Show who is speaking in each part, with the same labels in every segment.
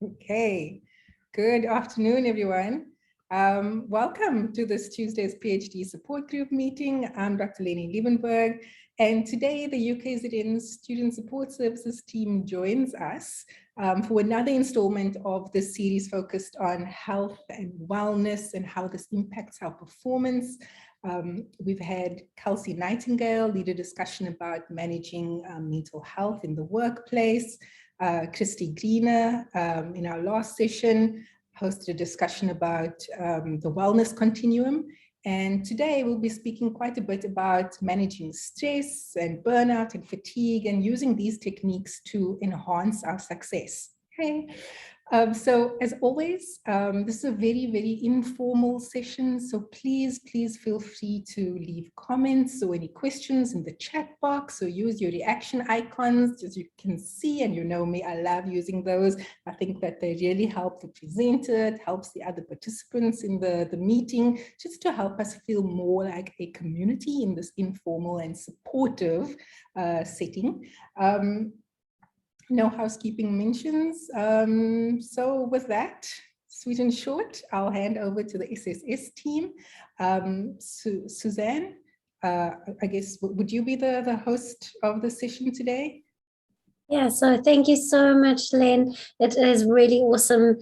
Speaker 1: Okay, good afternoon, everyone. Welcome to this Tuesday's PhD support group meeting. I'm Dr. Leni Liebenberg, and today the UKZN Student Support Services team joins us for another installment of this series focused on health and wellness and how this impacts our performance. We've had Kelsey Nightingale lead a discussion about managing mental health in the workplace. Christy Greener, in our last session, hosted a discussion about the wellness continuum. And today we'll be speaking quite a bit about managing stress and burnout and fatigue and using these techniques to enhance our success. Okay. So as always, this is a very, very informal session. So please feel free to leave comments or any questions in the chat box, or use your reaction icons. As you can see, and you know me, I love using those. I think that they really help the presenter, it helps the other participants in the meeting, just to help us feel more like a community in this informal and supportive setting. No housekeeping mentions. So with that, sweet and short, I'll hand over to the SSS team. Suzanne, I guess, would you be the host of the session today?
Speaker 2: Yeah, so thank you so much, Len. It is really awesome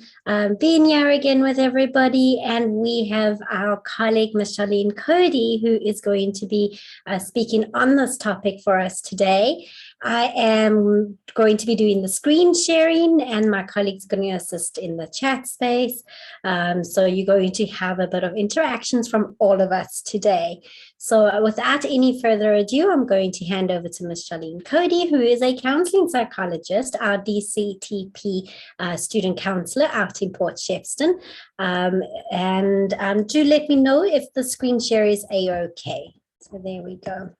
Speaker 2: being here again with everybody. And we have our colleague, Ms. Charlene Cody, who is going to be speaking on this topic for us today. I am going to be doing the screen sharing, and my colleague's going to assist in the chat space. So you're going to have a bit of interactions from all of us today. So without any further ado, I'm going to hand over to Ms. Charlene Cody, who is a counseling psychologist, our DCTP student counselor out in Port Shepstone. Do let me know if the screen share is A-OK. So there we go.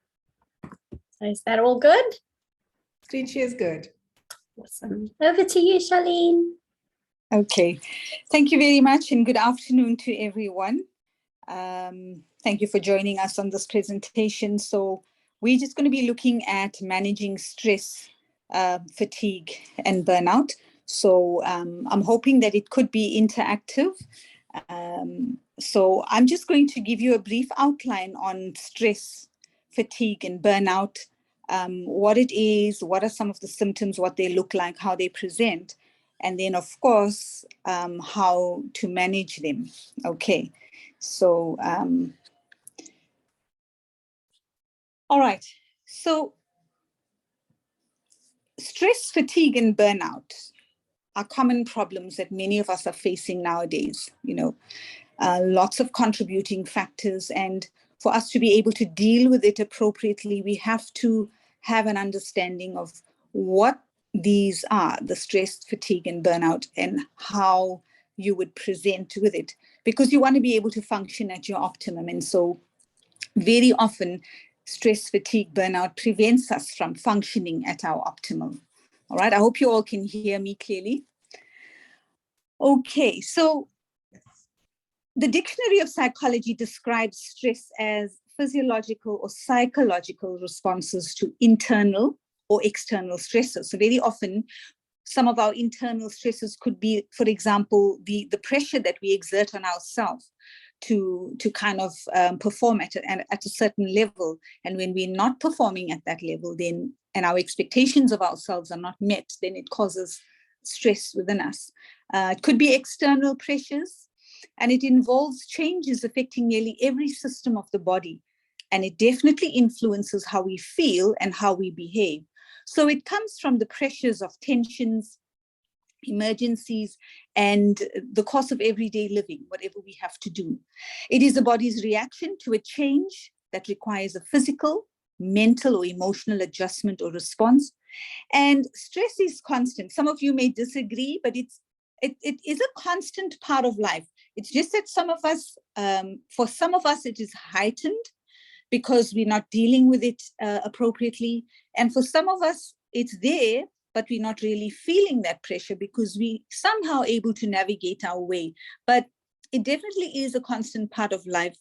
Speaker 2: So is that all good?
Speaker 1: Screen share is good.
Speaker 2: Awesome. Over to you, Charlene.
Speaker 3: Okay. Thank you very much, and good afternoon to everyone. Thank you for joining us on this presentation. So we're just going to be looking at managing stress, fatigue, and burnout. So I'm hoping that it could be interactive. So I'm just going to give you a brief outline on stress, fatigue, and burnout, what it is, what are some of the symptoms, what they look like, how they present, and then, of course, how to manage them. Okay. So, all right. So stress, fatigue, and burnout are common problems that many of us are facing nowadays. You know, lots of contributing factors. And for us to be able to deal with it appropriately, we have to have an understanding of what these are, the stress, fatigue, and burnout, and how you would present with it, because you want to be able to function at your optimum. And so very often, stress, fatigue, burnout prevents us from functioning at our optimum. All right, I hope you all can hear me clearly. Okay, so the Dictionary of Psychology describes stress as physiological or psychological responses to internal or external stresses. So very often, some of our internal stresses could be, for example, the pressure that we exert on ourselves to kind of perform at a certain level. And when we're not performing at that level, then, and our expectations of ourselves are not met, then it causes stress within us. It could be external pressures, and it involves changes affecting nearly every system of the body. And it definitely influences how we feel and how we behave. So it comes from the pressures of tensions, emergencies, and the course of everyday living, whatever we have to do. It is the body's reaction to a change that requires a physical, mental, or emotional adjustment or response. And stress is constant. Some of you may disagree, but it is a constant part of life. It's just that some of us, for some of us, it is heightened because we're not dealing with it appropriately. And for some of us, it's there, but we're not really feeling that pressure because we somehow able to navigate our way. But it definitely is a constant part of life,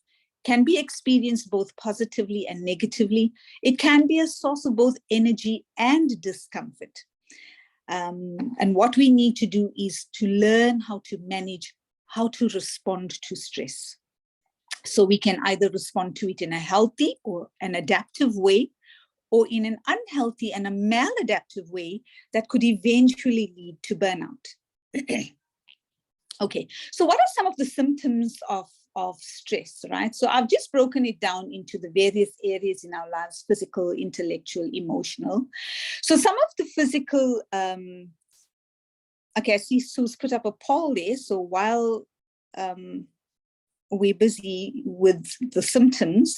Speaker 3: can be experienced both positively and negatively. It can be a source of both energy and discomfort. And what we need to do is to learn how to manage, how to respond to stress. So we can either respond to it in a healthy or an adaptive way, or in an unhealthy and a maladaptive way that could eventually lead to burnout. Okay, so what are some of the symptoms of stress, right? So I've just broken it down into the various areas in our lives: physical, intellectual, emotional. So some of the physical, okay, I see Sue's put up a poll there. So while we're busy with the symptoms,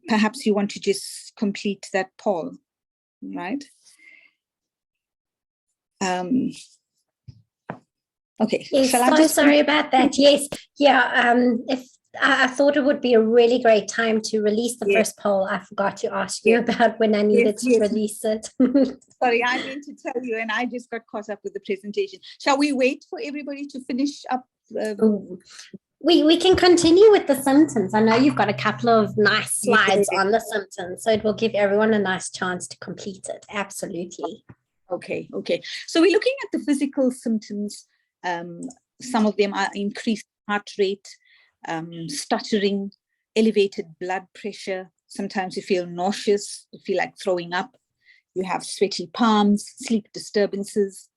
Speaker 3: perhaps you want to just complete that poll, right? Okay.
Speaker 2: Yes, so sorry about that. Yes, yeah. If I thought it would be a really great time to release the first poll. I forgot to ask you about when I needed to release it.
Speaker 3: Sorry, I meant to tell you, and I just got caught up with the presentation. Shall we wait for everybody to finish up?
Speaker 2: We can continue with the symptoms. I know you've got a couple of nice slides on the symptoms, so it will give everyone a nice chance to complete it. Absolutely.
Speaker 3: Okay. So we're looking at the physical symptoms. Some of them are increased heart rate, stuttering, elevated blood pressure. Sometimes you feel nauseous, you feel like throwing up. You have sweaty palms, sleep disturbances,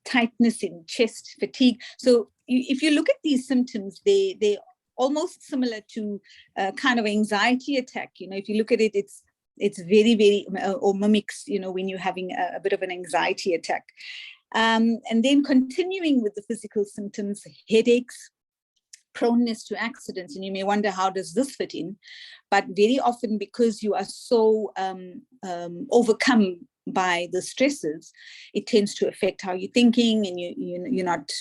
Speaker 3: tightness in chest, fatigue. So if you look at these symptoms, they're almost similar to a kind of anxiety attack. If you look at it, it's very, very, or mimics, when you're having a bit of an anxiety attack. And then continuing with the physical symptoms: headaches, proneness to accidents. And you may wonder, how does this fit in? But very often, because you are so overcome by the stresses, it tends to affect how you're thinking, and you're not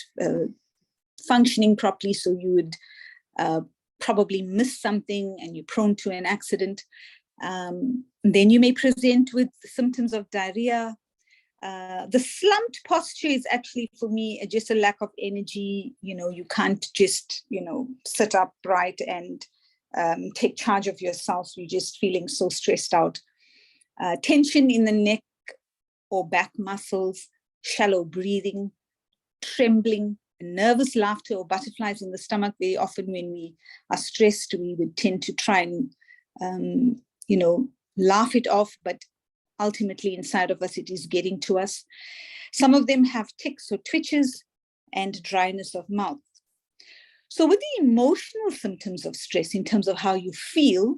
Speaker 3: functioning properly. So you would probably miss something, and you're prone to an accident. Then you may present with symptoms of diarrhea. The slumped posture is actually, for me, just a lack of energy. You can't just, sit upright and take charge of yourself. You're just feeling so stressed out. Tension in the neck or back muscles, shallow breathing, trembling, nervous laughter or butterflies in the stomach. Very often when we are stressed, we would tend to try and, laugh it off, but ultimately inside of us, it is getting to us. Some of them have tics or twitches and dryness of mouth. So with the emotional symptoms of stress, in terms of how you feel,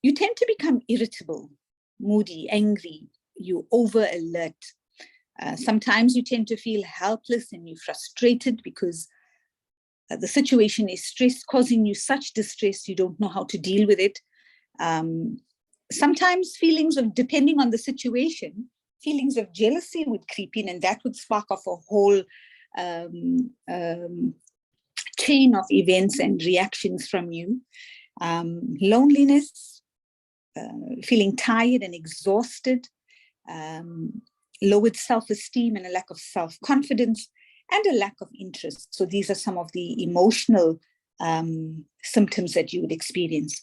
Speaker 3: you tend to become irritable, moody, angry, you over alert. Sometimes you tend to feel helpless and you're frustrated because the situation is stress, causing you such distress, you don't know how to deal with it. Sometimes feelings of, depending on the situation, feelings of jealousy would creep in, and that would spark off a whole chain of events and reactions from you. Loneliness, feeling tired and exhausted, lowered self-esteem and a lack of self-confidence, and a lack of interest. So these are some of the emotional symptoms that you would experience.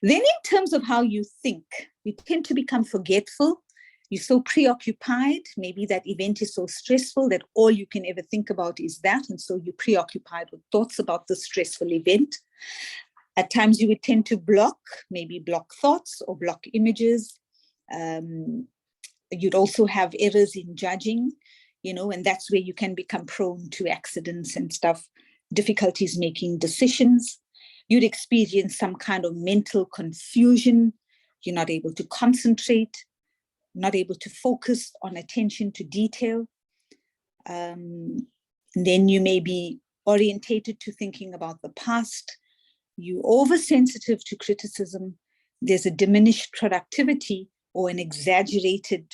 Speaker 3: Then in terms of how you think, you tend to become forgetful. You're so preoccupied. Maybe that event is so stressful that all you can ever think about is that. And so you're preoccupied with thoughts about the stressful event. At times you would tend to maybe block thoughts or block images. You'd also have errors in judging, and that's where you can become prone to accidents and stuff, difficulties making decisions. You'd experience some kind of mental confusion. You're not able to concentrate, not able to focus on attention to detail. Then you may be orientated to thinking about the past. You're oversensitive to criticism. There's a diminished productivity or an exaggerated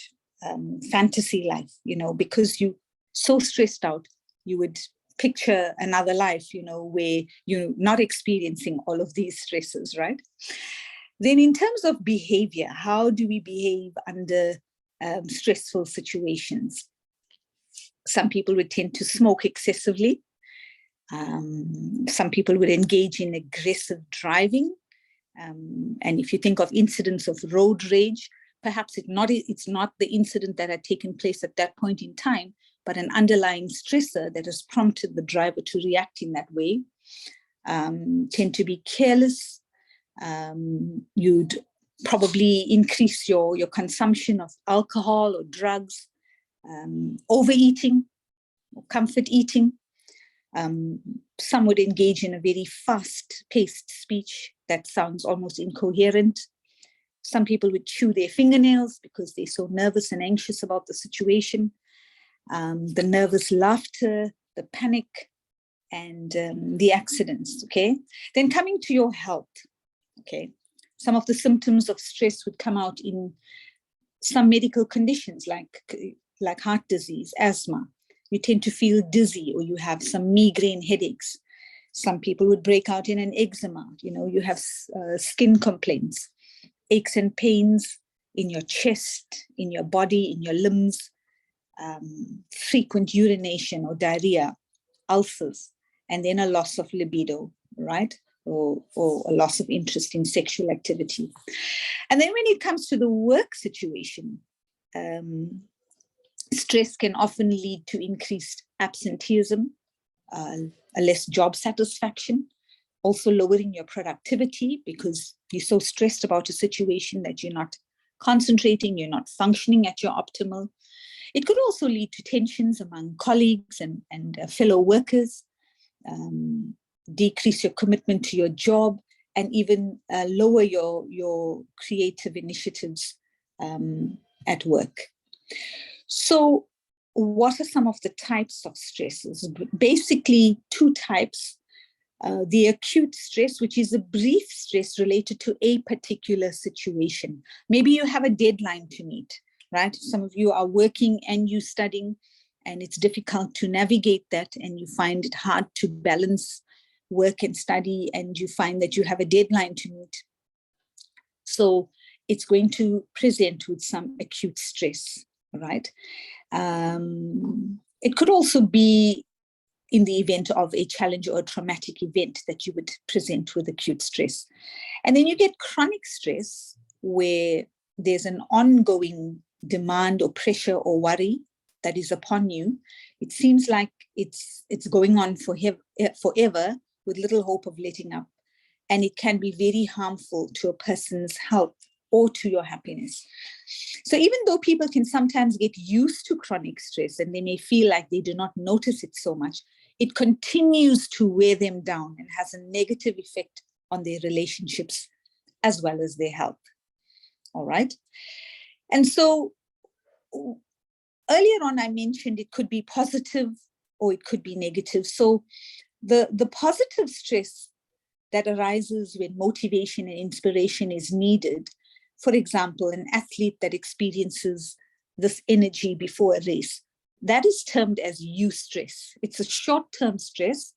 Speaker 3: fantasy life, because you're so stressed out, you would picture another life, where you're not experiencing all of these stresses, right? Then in terms of behavior, how do we behave under stressful situations? Some people would tend to smoke excessively. Some people would engage in aggressive driving. And if you think of incidents of road rage, perhaps it's not the incident that had taken place at that point in time, but an underlying stressor that has prompted the driver to react in that way. Tend to be careless. You'd probably increase your consumption of alcohol or drugs, overeating or comfort eating. Some would engage in a very fast-paced speech that sounds almost incoherent. Some people would chew their fingernails because they're so nervous and anxious about the situation. The nervous laughter, the panic, and the accidents, okay? Then coming to your health, okay? Some of the symptoms of stress would come out in some medical conditions like heart disease, asthma. You tend to feel dizzy, or you have some migraine headaches. Some people would break out in an eczema. You have skin complaints, aches and pains in your chest, in your body, in your limbs, frequent urination or diarrhea, ulcers, and then a loss of libido, right? Or a loss of interest in sexual activity. And then when it comes to the work situation, stress can often lead to increased absenteeism, a less job satisfaction, also lowering your productivity because you're so stressed about a situation that you're not concentrating, you're not functioning at your optimal. It could also lead to tensions among colleagues and fellow workers, decrease your commitment to your job, and even lower your creative initiatives at work. So what are some of the types of stresses? Basically, two types. The acute stress, which is a brief stress related to a particular situation. Maybe you have a deadline to meet, right? Some of you are working and you're studying, and it's difficult to navigate that, and you find it hard to balance work and study, and you find that you have a deadline to meet. So it's going to present with some acute stress, right? It could also be in the event of a challenge or a traumatic event that you would present with acute stress. And then you get chronic stress, where there's an ongoing demand or pressure or worry that is upon you. It seems like it's going on forever with little hope of letting up. And it can be very harmful to a person's health or to your happiness. So even though people can sometimes get used to chronic stress and they may feel like they do not notice it so much, it continues to wear them down and has a negative effect on their relationships as well as their health. All right. And so earlier on, I mentioned it could be positive or it could be negative. So the positive stress that arises when motivation and inspiration is needed, for example, an athlete that experiences this energy before a race, that is termed as eustress. It's a short-term stress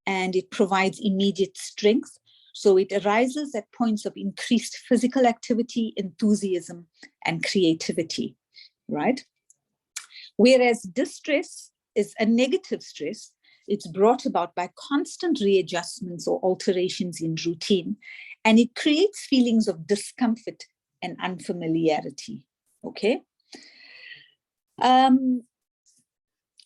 Speaker 3: and it provides immediate strength. So it arises at points of increased physical activity, enthusiasm, and creativity, right? Whereas distress is a negative stress. It's brought about by constant readjustments or alterations in routine, and it creates feelings of discomfort and unfamiliarity, okay?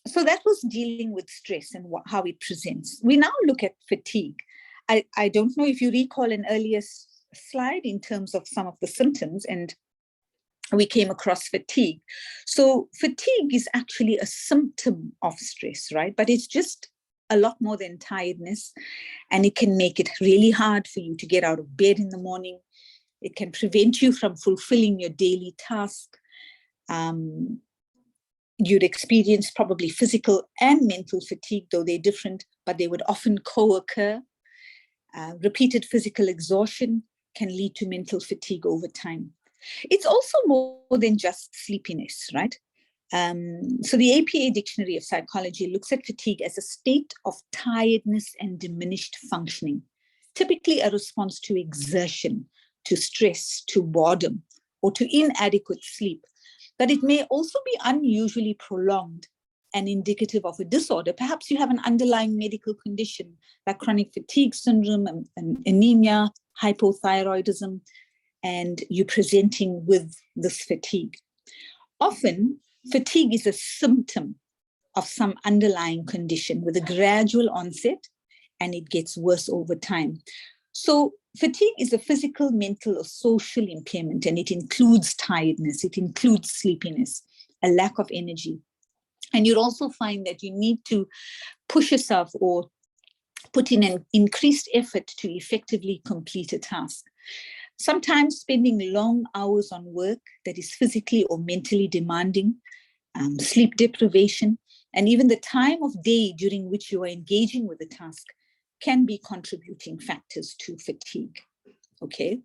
Speaker 3: So that was dealing with stress and how it presents. We now look at fatigue. I don't know if you recall an earlier slide in terms of some of the symptoms, and we came across fatigue. So fatigue is actually a symptom of stress, right? But it's just a lot more than tiredness, and it can make it really hard for you to get out of bed in the morning. It can prevent you from fulfilling your daily task. You'd experience probably physical and mental fatigue, though they're different, but they would often co-occur. Repeated physical exhaustion can lead to mental fatigue over time. It's also more than just sleepiness, right? So the APA Dictionary of Psychology looks at fatigue as a state of tiredness and diminished functioning, typically a response to exertion, to stress, to boredom, or to inadequate sleep. But it may also be unusually prolonged and indicative of a disorder. Perhaps you have an underlying medical condition like chronic fatigue syndrome and anemia, hypothyroidism, and you're presenting with this fatigue. Often, fatigue is a symptom of some underlying condition with a gradual onset, and it gets worse over time. So fatigue is a physical, mental, or social impairment, and it includes tiredness, it includes sleepiness, a lack of energy. And you'll also find that you need to push yourself or put in an increased effort to effectively complete a task. Sometimes spending long hours on work that is physically or mentally demanding, sleep deprivation, and even the time of day during which you are engaging with the task can be contributing factors to fatigue. Okay,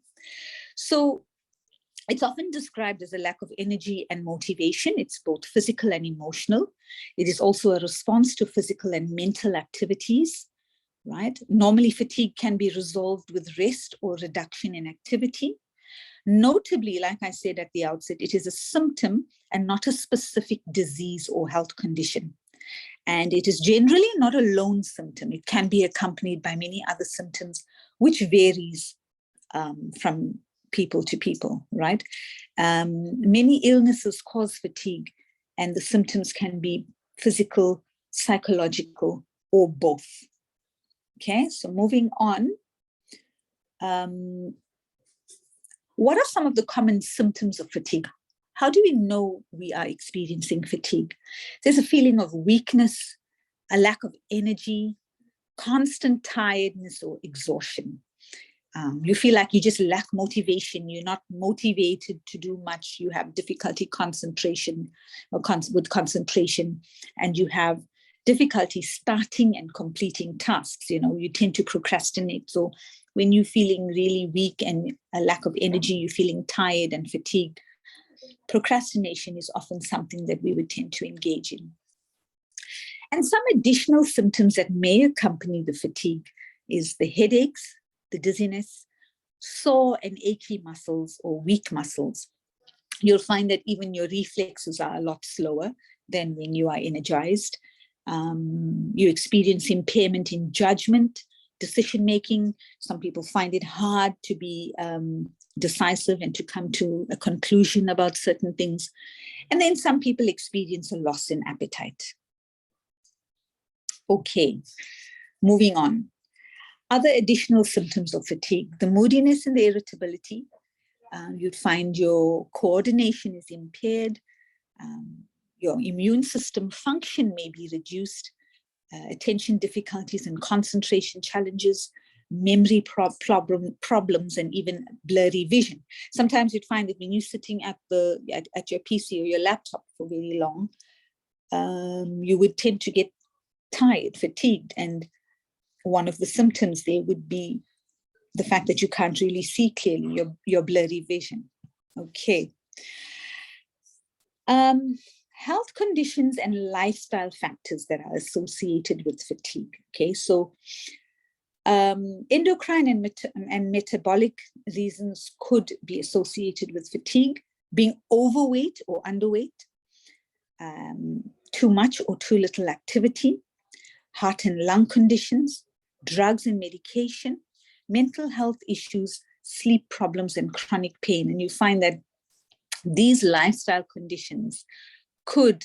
Speaker 3: so it's often described as a lack of energy and motivation. It's both physical and emotional. It is also a response to physical and mental activities, right? Normally, fatigue can be resolved with rest or reduction in activity. Notably, like I said at the outset, it is a symptom and not a specific disease or health condition. And it is generally not a lone symptom. It can be accompanied by many other symptoms, which varies from people to people, right? Many illnesses cause fatigue, and the symptoms can be physical, psychological, or both. Okay, so moving on. What are some of the common symptoms of fatigue? How do we know we are experiencing fatigue? There's a feeling of weakness, a lack of energy, constant tiredness or exhaustion. You feel like you just lack motivation. You're not motivated to do much. You have difficulty concentration with concentration, and you have difficulty starting and completing tasks. You know, you tend to procrastinate. So when you're feeling really weak and a lack of energy, you're feeling tired and fatigued, procrastination is often something that we would tend to engage in. And some additional symptoms that may accompany the fatigue is the headaches, the dizziness, sore and achy muscles or weak muscles. You'll find that even your reflexes are a lot slower than when you are energized. You experience impairment in judgment, decision-making. Some people find it hard to be decisive and to come to a conclusion about certain things. And then some people experience a loss in appetite. Okay, moving on. Other additional symptoms of fatigue, the moodiness and the irritability. You'd find your coordination is impaired. Your immune system function may be reduced. Attention difficulties and concentration challenges, memory problems, and even blurry vision. Sometimes you'd find that when you're sitting at your PC or your laptop for very long, you would tend to get tired, fatigued, and one of the symptoms there would be the fact that you can't really see clearly, your blurry vision. Okay. Health conditions and lifestyle factors that are associated with fatigue. Okay, so endocrine and metabolic reasons could be associated with fatigue, being overweight or underweight, too much or too little activity, heart and lung conditions, drugs and medication, mental health issues, sleep problems, and chronic pain. And you find that these lifestyle conditions could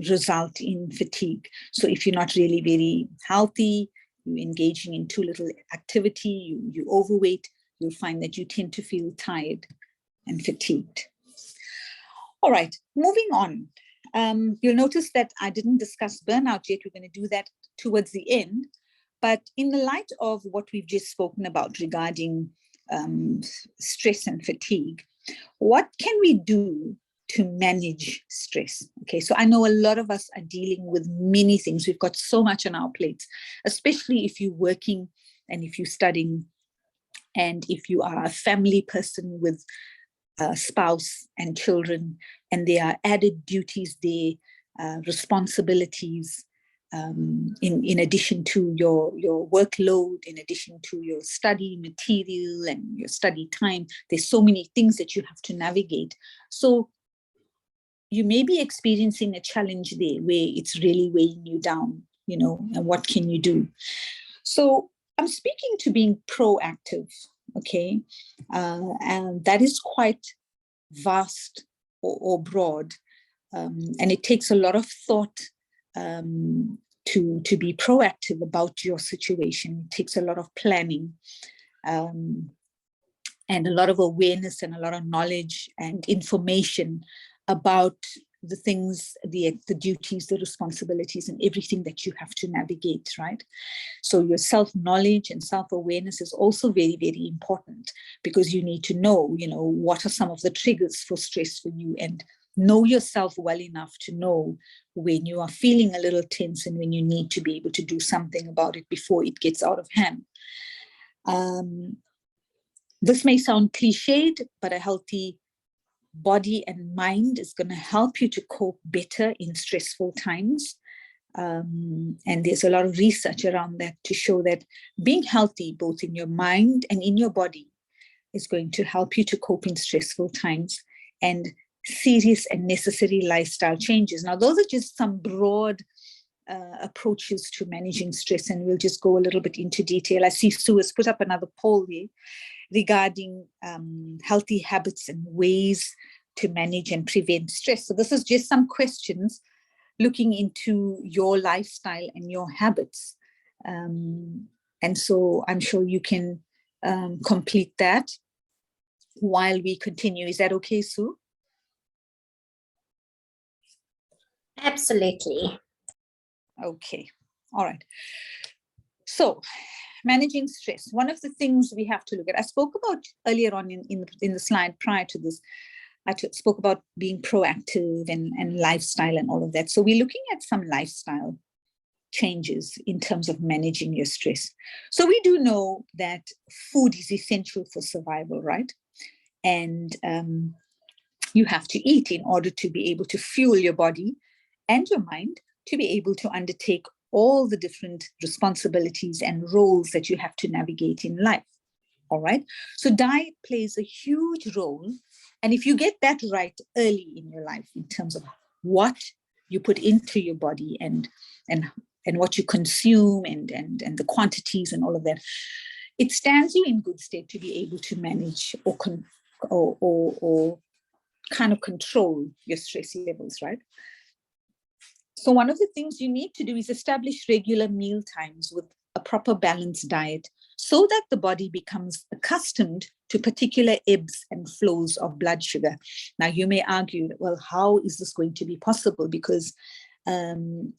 Speaker 3: result in fatigue. So if you're not really very healthy, you're engaging in too little activity, you're overweight, you'll find that you tend to feel tired and fatigued. All right, moving on. You'll notice that I didn't discuss burnout yet. We're going to do that towards the end. But in the light of what we've just spoken about regarding stress and fatigue, what can we do to manage stress? Okay, so I know a lot of us are dealing with many things. We've got so much on our plates, especially if you're working and if you're studying and if you are a family person with a spouse and children, and there are added duties there, responsibilities, in addition to your workload, in addition to your study material and your study time. There's so many things that you have to navigate. So you may be experiencing a challenge there where it's really weighing you down, and what can you do? So I'm speaking to being proactive okay? And that is quite vast or broad, and it takes a lot of thought to be proactive about your situation. It takes a lot of planning, and a lot of awareness and a lot of knowledge and information about the things, the duties, the responsibilities, and everything that you have to navigate, right? So your self-knowledge and self-awareness is also very, very important, because you need to know, what are some of the triggers for stress for you, and know yourself well enough to know when you are feeling a little tense and when you need to be able to do something about it before it gets out of hand. This may sound cliched, but a healthy body and mind is going to help you to cope better in stressful times. And there's a lot of research around that to show that being healthy, both in your mind and in your body, is going to help you to cope in stressful times, and serious and necessary lifestyle changes. Now, those are just some broad approaches to managing stress, and we'll just go a little bit into detail. I see Sue has put up another poll here regarding healthy habits and ways to manage and prevent stress. So this is just some questions looking into your lifestyle and your habits. And so I'm sure you can complete that while we continue. Is that okay, Sue?
Speaker 2: Absolutely.
Speaker 3: Okay. All right. So managing stress, one of the things we have to look at, I spoke about earlier on in the slide prior to this, I spoke about being proactive and lifestyle and all of that. So we're looking at some lifestyle changes in terms of managing your stress. So we do know that food is essential for survival, right? And you have to eat in order to be able to fuel your body and your mind to be able to undertake all the different responsibilities and roles that you have to navigate in life. All right. So diet plays a huge role. And if you get that right early in your life in terms of what you put into your body and what you consume and the quantities and all of that, it stands you in good stead to be able to manage or kind of control your stress levels, right? So one of the things you need to do is establish regular meal times with a proper balanced diet, so that the body becomes accustomed to particular ebbs and flows of blood sugar. Now, you may argue, well, how is this going to be possible? Because I'm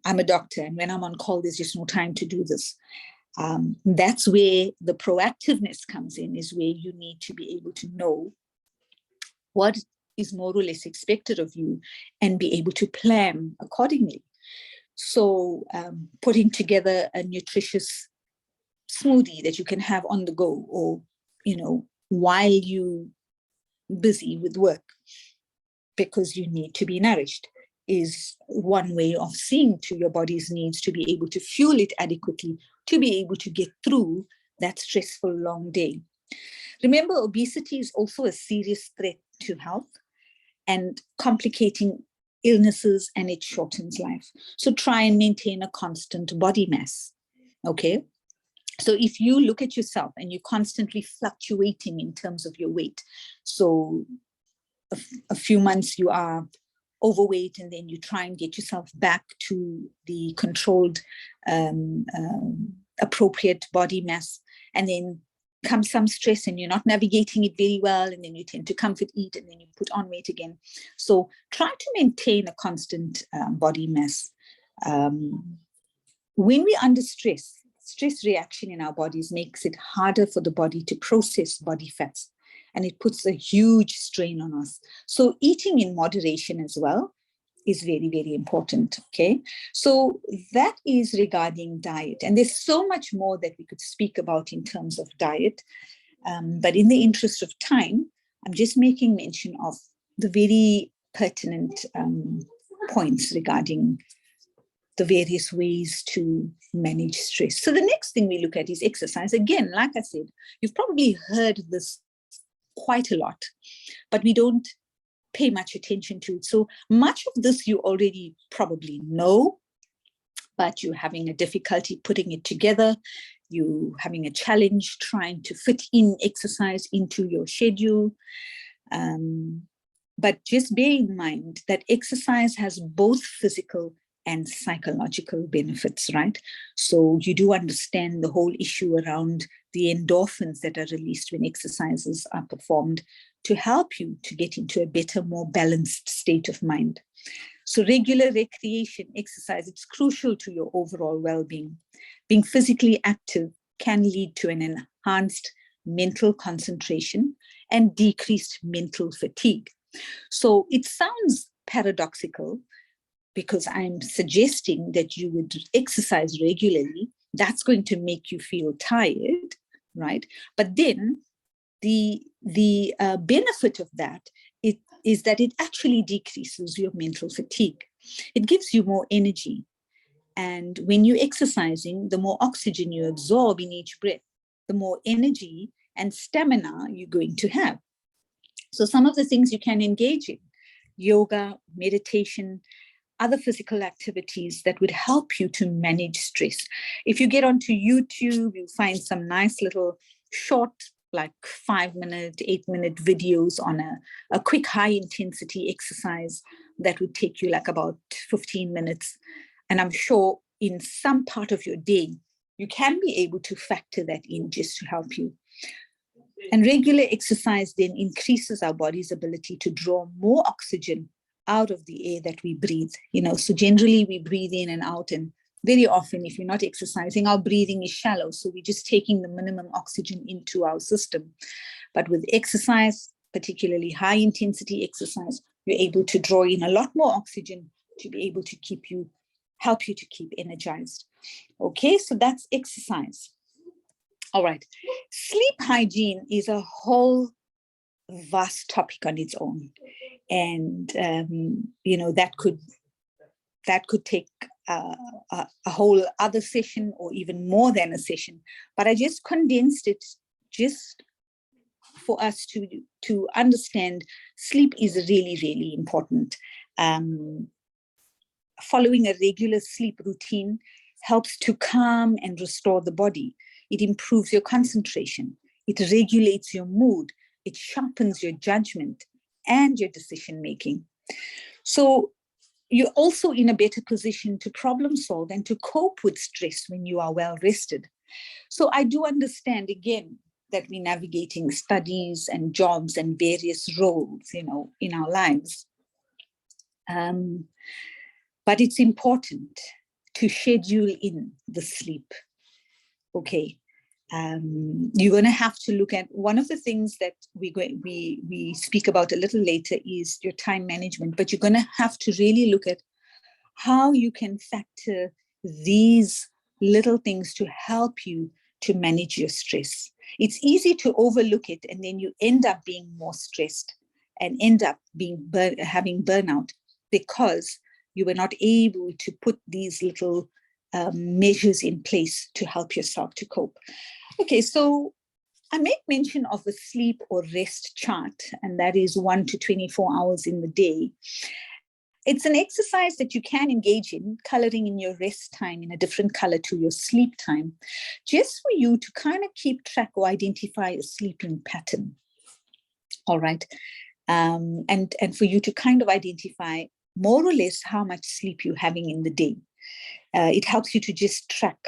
Speaker 3: a doctor, and when I'm on call, there's just no time to do this. That's where the proactiveness comes in, is where you need to be able to know what is more or less expected of you and be able to plan accordingly. So putting together a nutritious smoothie that you can have on the go, or, while you busy with work, because you need to be nourished, is one way of seeing to your body's needs to be able to fuel it adequately, to be able to get through that stressful long day. Remember, obesity is also a serious threat to health and complicating illnesses, and it shortens life. So try and maintain a constant body mass, okay? So if you look at yourself and you're constantly fluctuating in terms of your weight, so a few months you are overweight, and then you try and get yourself back to the controlled, appropriate body mass, and then comes some stress and you're not navigating it very well, and then you tend to comfort eat, and then you put on weight again. So try to maintain a constant body mass. When we're under stress reaction in our bodies makes it harder for the body to process body fats, and it puts a huge strain on us. So eating in moderation as well is very, very important, okay? So that is regarding diet. And there's so much more that we could speak about in terms of diet. But in the interest of time, I'm just making mention of the very pertinent points regarding the various ways to manage stress. So the next thing we look at is exercise. Again, like I said, you've probably heard this quite a lot, but we don't pay much attention to it. So much of this you already probably know, but you're having a difficulty putting it together. you having a challenge trying to fit in exercise into your schedule. But just bear in mind that exercise has both physical and psychological benefits, right? So you do understand the whole issue around the endorphins that are released when exercises are performed to help you to get into a better, more balanced state of mind. So regular recreation, exercise, it's crucial to your overall well-being. Being physically active can lead to an enhanced mental concentration and decreased mental fatigue. So it sounds paradoxical because I'm suggesting that you would exercise regularly. That's going to make you feel tired, right? But then the benefit of that is that it actually decreases your mental fatigue. It gives you more energy. And when you're exercising, the more oxygen you absorb in each breath, the more energy and stamina you're going to have. So some of the things you can engage in: yoga, meditation, other physical activities that would help you to manage stress. If you get onto YouTube, you'll find some nice little short, like 5-minute, 8-minute videos on a quick high intensity exercise that would take you like about 15 minutes. And I'm sure in some part of your day, you can be able to factor that in just to help you. And regular exercise then increases our body's ability to draw more oxygen out of the air that we breathe. So generally we breathe in and out, and very often if you're not exercising, our breathing is shallow. So we're just taking the minimum oxygen into our system. But with exercise, particularly high intensity exercise, you're able to draw in a lot more oxygen to be able to help you to keep energized. Okay, so that's exercise. All right, sleep hygiene is a whole vast topic on its own. And, that could take a whole other session or even more than a session. But I just condensed it just for us to understand sleep is really, really important. Following a regular sleep routine helps to calm and restore the body. It improves your concentration. It regulates your mood. It sharpens your judgment and your decision making. So you're also in a better position to problem solve and to cope with stress when you are well rested. So I do understand, again, that we're navigating studies and jobs and various roles, in our lives. But it's important to schedule in the sleep. Okay. You're going to have to look at one of the things that we speak about a little later is your time management, but you're going to have to really look at how you can factor these little things to help you to manage your stress. It's easy to overlook it, and then you end up being more stressed and end up having burnout because you were not able to put these little measures in place to help yourself to cope. Okay, so I make mention of a sleep or rest chart, and that is 1 to 24 hours in the day. It's an exercise that you can engage in, coloring in your rest time in a different color to your sleep time, just for you to kind of keep track or identify a sleeping pattern. All right. And for you to kind of identify more or less how much sleep you're having in the day. It helps you to just track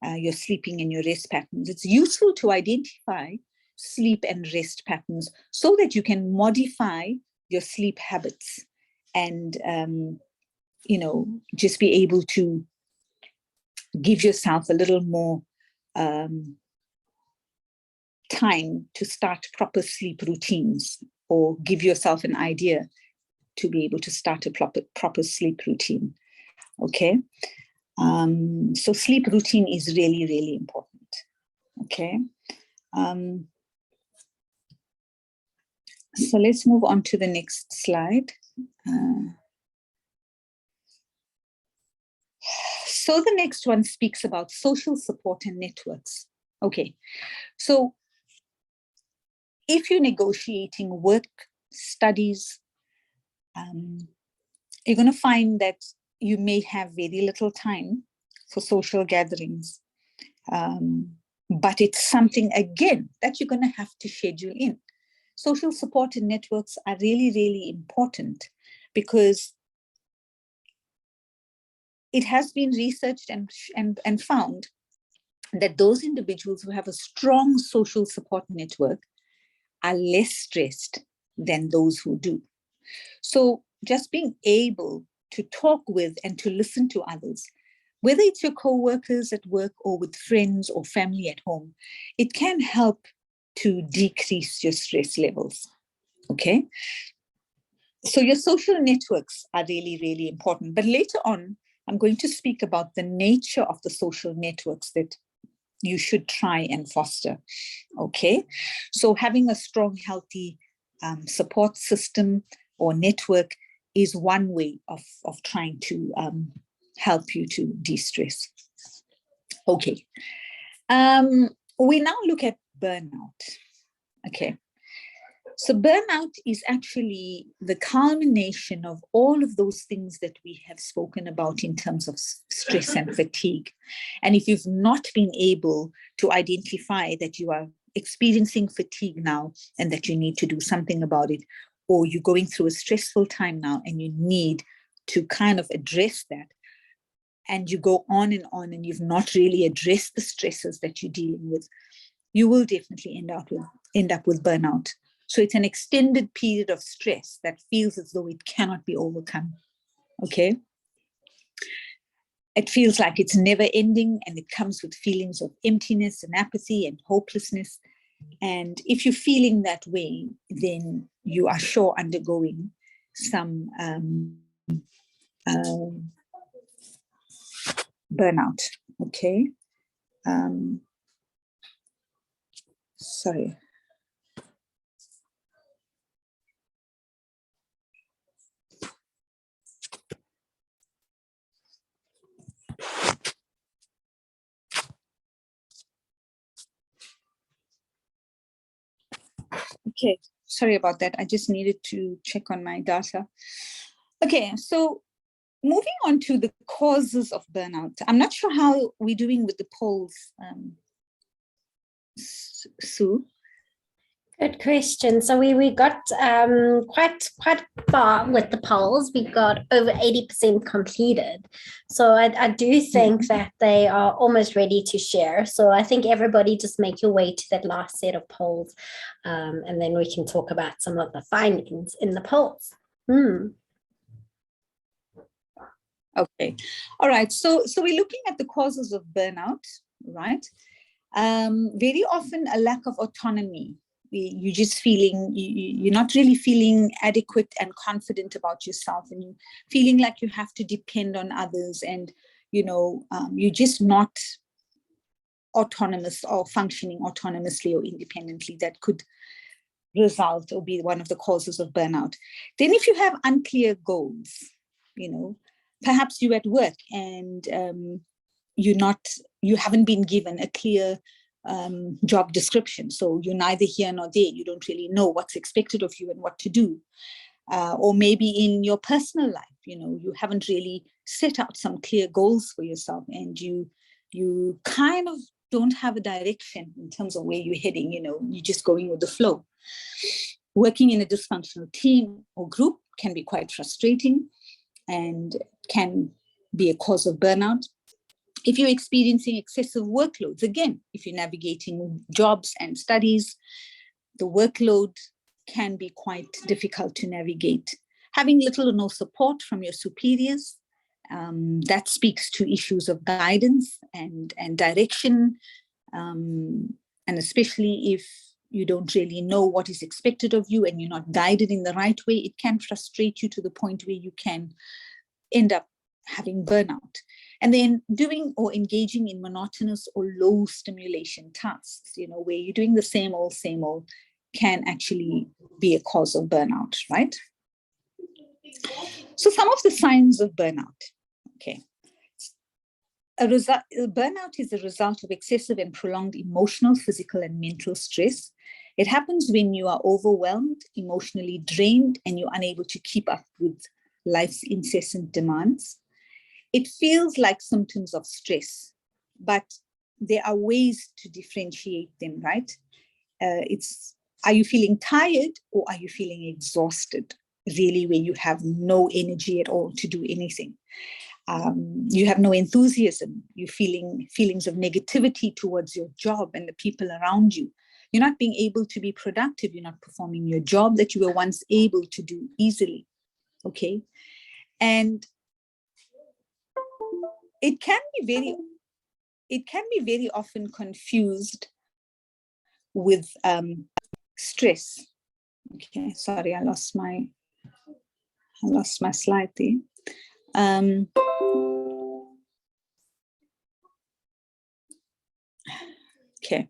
Speaker 3: your sleeping and your rest patterns. It's useful to identify sleep and rest patterns so that you can modify your sleep habits and, just be able to give yourself a little more time to start proper sleep routines, or give yourself an idea to be able to start a proper sleep routine. Okay. So sleep routine is really, really important. Okay. So let's move on to the next slide. So the next one speaks about social support and networks. Okay. So if you're negotiating work, studies, you're going to find that you may have very little time for social gatherings. but it's something, again, that you're going to have to schedule in. Social support and networks are really, really important because it has been researched and found that those individuals who have a strong social support network are less stressed than those who do. So just being able to talk with and to listen to others, whether it's your co-workers at work or with friends or family at home, it can help to decrease your stress levels, okay? So your social networks are really, really important. But later on, I'm going to speak about the nature of the social networks that you should try and foster, okay? So having a strong, healthy support system or network is one way of trying to help you to de-stress. Okay, we now look at burnout, okay? So burnout is actually the culmination of all of those things that we have spoken about in terms of stress and fatigue. And if you've not been able to identify that you are experiencing fatigue now and that you need to do something about it, or you're going through a stressful time now and you need to kind of address that, and you go on and you've not really addressed the stresses that you're dealing with, you will definitely end up with burnout. So it's an extended period of stress that feels as though it cannot be overcome, okay? It feels like it's never ending, and it comes with feelings of emptiness and apathy and hopelessness. And if you're feeling that way, then you are sure undergoing some burnout, okay? Sorry. Okay, sorry about that. I just needed to check on my data. Okay, so moving on to the causes of burnout. I'm not sure how we're doing with the polls, Sue.
Speaker 2: Good question. So we got quite far with the polls. We got over 80% completed. So I do think that they are almost ready to share. So I think everybody just make your way to that last set of polls, and then we can talk about some of the findings in the polls.
Speaker 3: Okay, all right. So we're looking at the causes of burnout, right? Very often a lack of autonomy. You're just feeling, you're not really feeling adequate and confident about yourself, and you're feeling like you have to depend on others, and you're just not autonomous or functioning autonomously or independently. That could result or be one of the causes of burnout. Then if you have unclear goals, perhaps you're at work and you haven't been given a clear job description. So you're neither here nor there. You don't really know what's expected of you and what to do. Or maybe in your personal life, you haven't really set out some clear goals for yourself, and you kind of don't have a direction in terms of where you're heading. You're just going with the flow. Working in a dysfunctional team or group can be quite frustrating and can be a cause of burnout. If you're experiencing excessive workloads, again, if you're navigating jobs and studies, the workload can be quite difficult to navigate. Having little or no support from your superiors, that speaks to issues of guidance and direction, and especially if you don't really know what is expected of you and you're not guided in the right way, it can frustrate you to the point where you can end up having burnout. And then doing or engaging in monotonous or low stimulation tasks, where you're doing the same old, can actually be a cause of burnout, right? So some of the signs of burnout, okay. Burnout is a result of excessive and prolonged emotional, physical, and mental stress. It happens when you are overwhelmed, emotionally drained, and you're unable to keep up with life's incessant demands. It feels like symptoms of stress, but there are ways to differentiate them, right? Are you feeling tired or are you feeling exhausted? Really, where you have no energy at all to do anything. You have no enthusiasm. You're feeling feelings of negativity towards your job and the people around you. You're not being able to be productive. You're not performing your job that you were once able to do easily. Okay. And it can be very often confused with stress. Okay, sorry, I lost my slide there. Okay,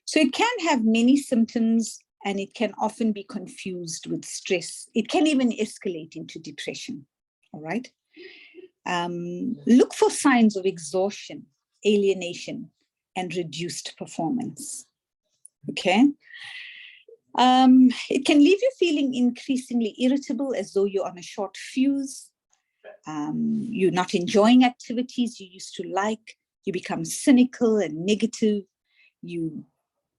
Speaker 3: so it can have many symptoms and it can often be confused with stress. It can even escalate into depression, all right? Look for signs of exhaustion, alienation, and reduced performance, okay? It can leave you feeling increasingly irritable, as though you're on a short fuse. You're not enjoying activities you used to like. You become cynical and negative. You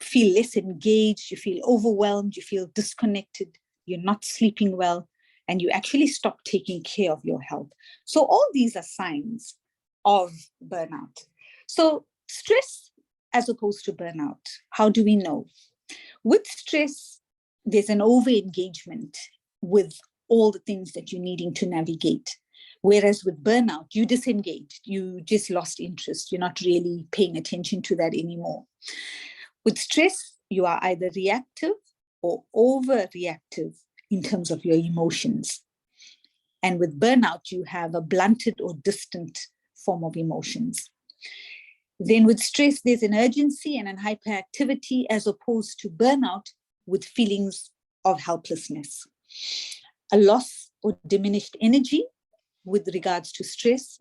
Speaker 3: feel less engaged. You feel overwhelmed. You feel disconnected. You're not sleeping well. And you actually stop taking care of your health. So all these are signs of burnout. So stress as opposed to burnout, how do we know? With stress, there's an over-engagement with all the things that you're needing to navigate. Whereas with burnout, you disengaged, you just lost interest. You're not really paying attention to that anymore. With stress, you are either reactive or overreactive in terms of your emotions. And with burnout, you have a blunted or distant form of emotions. Then with stress, there's an urgency and an hyperactivity, as opposed to burnout with feelings of helplessness. A loss or diminished energy with regards to stress,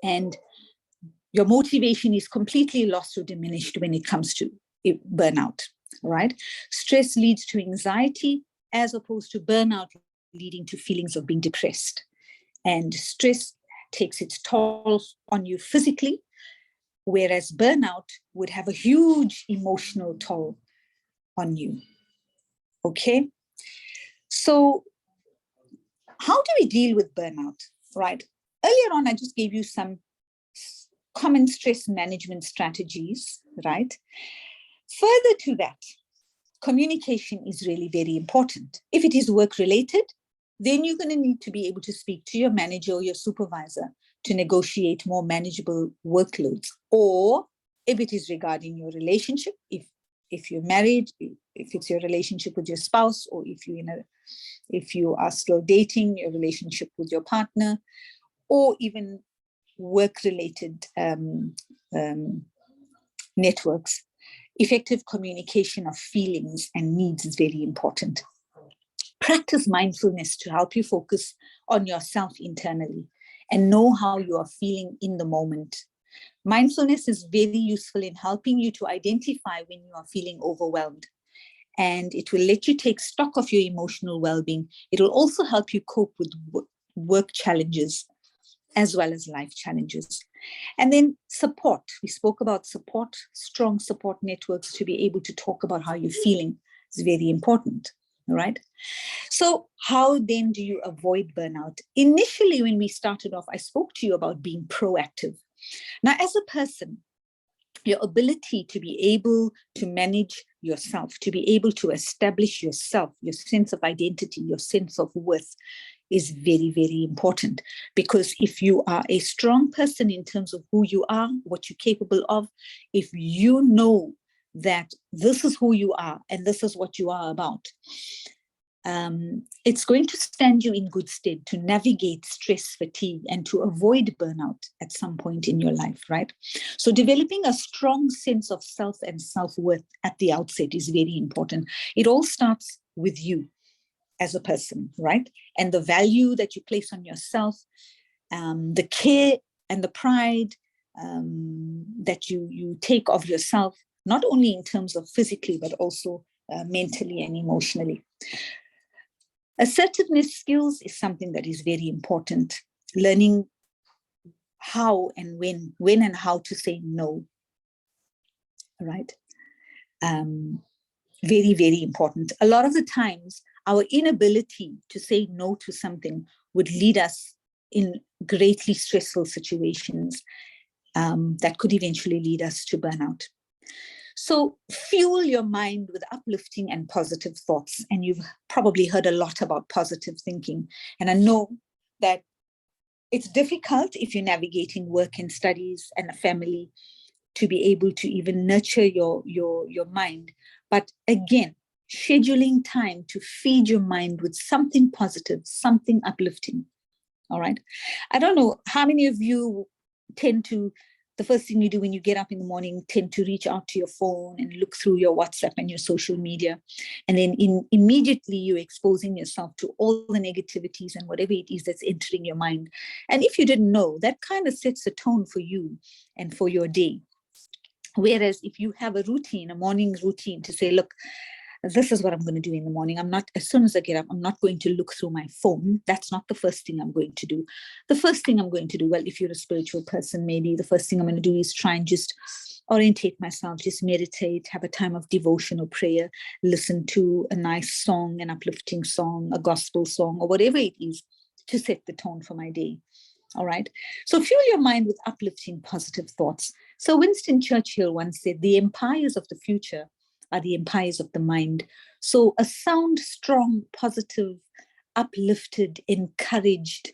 Speaker 3: and your motivation is completely lost or diminished when it comes to burnout, right? Stress leads to anxiety, as opposed to burnout leading to feelings of being depressed. And stress takes its toll on you physically, whereas burnout would have a huge emotional toll on you. Okay? So how do we deal with burnout, right? Earlier on, I just gave you some common stress management strategies, right? Further to that, communication is really very important. If it is work-related, then you're going to need to be able to speak to your manager or your supervisor to negotiate more manageable workloads. Or if it is regarding your relationship, if you're married, if it's your relationship with your spouse, or if you are still dating, your relationship with your partner, or even work-related networks, effective communication of feelings and needs is very important. Practice mindfulness to help you focus on yourself internally and know how you are feeling in the moment. Mindfulness is very useful in helping you to identify when you are feeling overwhelmed, and it will let you take stock of your emotional well-being. It will also help you cope with work challenges as well as life challenges. And then support. We spoke about support, strong support networks to be able to talk about how you're feeling is very important, right? So how then do you avoid burnout? Initially, when we started off, I spoke to you about being proactive. Now, as a person, your ability to be able to manage yourself, to be able to establish yourself, your sense of identity, your sense of worth is very, very important. Because if you are a strong person in terms of who you are, what you're capable of, if you know that this is who you are and this is what you are about, it's going to stand you in good stead to navigate stress, fatigue, and to avoid burnout at some point in your life, right? So developing a strong sense of self and self-worth at the outset is very important. It all starts with you as a person, right? And the value that you place on yourself, the care and the pride that you take of yourself, not only in terms of physically, but also mentally and emotionally. Assertiveness skills is something that is very important. Learning how and when and how to say no right? Very, very important. A lot of the times, our inability to say no to something would lead us in greatly stressful situations that could eventually lead us to burnout. So fuel your mind with uplifting and positive thoughts. And you've probably heard a lot about positive thinking. And I know that it's difficult if you're navigating work and studies and a family to be able to even nurture your mind. But again, scheduling time to feed your mind with something positive, something uplifting. All right. I don't know how many of you tend to, the first thing you do when you get up in the morning, tend to reach out to your phone and look through your WhatsApp and your social media. And then immediately you're exposing yourself to all the negativities and whatever it is that's entering your mind. And if you didn't know, that kind of sets the tone for you and for your day. Whereas if you have a routine, a morning routine to say, look, this is what I'm going to do in the morning. I'm not, as soon as I get up, I'm not going to look through my phone. That's not the first thing I'm going to do. The first thing I'm going to do, well, if you're a spiritual person, maybe the first thing I'm going to do is try and just orientate myself, just meditate, have a time of devotion or prayer, listen to a nice song, an uplifting song, a gospel song, or whatever it is to set the tone for my day. All right. So fuel your mind with uplifting, positive thoughts. So Winston Churchill once said, the empires of the future are the empires of the mind. So a sound, strong, positive, uplifted, encouraged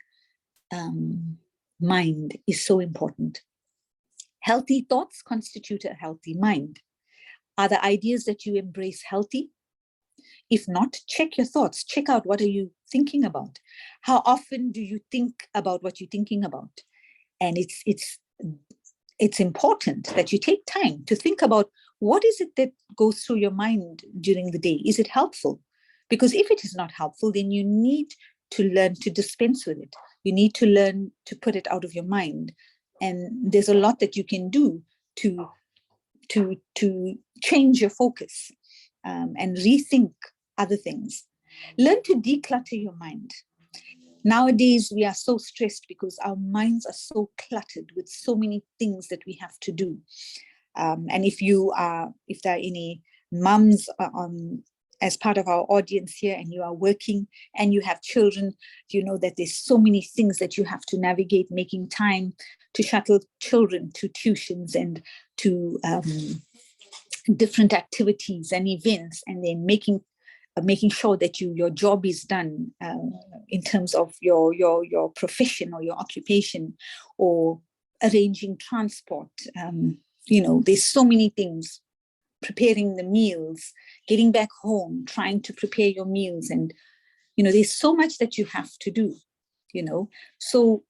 Speaker 3: mind is so important. Healthy thoughts constitute a healthy mind. Are the ideas that you embrace healthy? If not, check your thoughts. Check out, what are you thinking about? How often do you think about what you're thinking about? And it's important that you take time to think about, what is it that goes through your mind during the day? Is it helpful? Because if it is not helpful, then you need to learn to dispense with it. You need to learn to put it out of your mind. And there's a lot that you can do to change your focus and rethink other things. Learn to declutter your mind. Nowadays, we are so stressed because our minds are so cluttered with so many things that we have to do. And if there are any mums as part of our audience here, and you are working and you have children, you know that there's so many things that you have to navigate, making time to shuttle children to tuitions and to different activities and events, and then making sure that your job is done in terms of your profession or your occupation, or arranging transport. There's so many things, preparing the meals, getting back home, trying to prepare your meals. And, there's so much that you have to do, So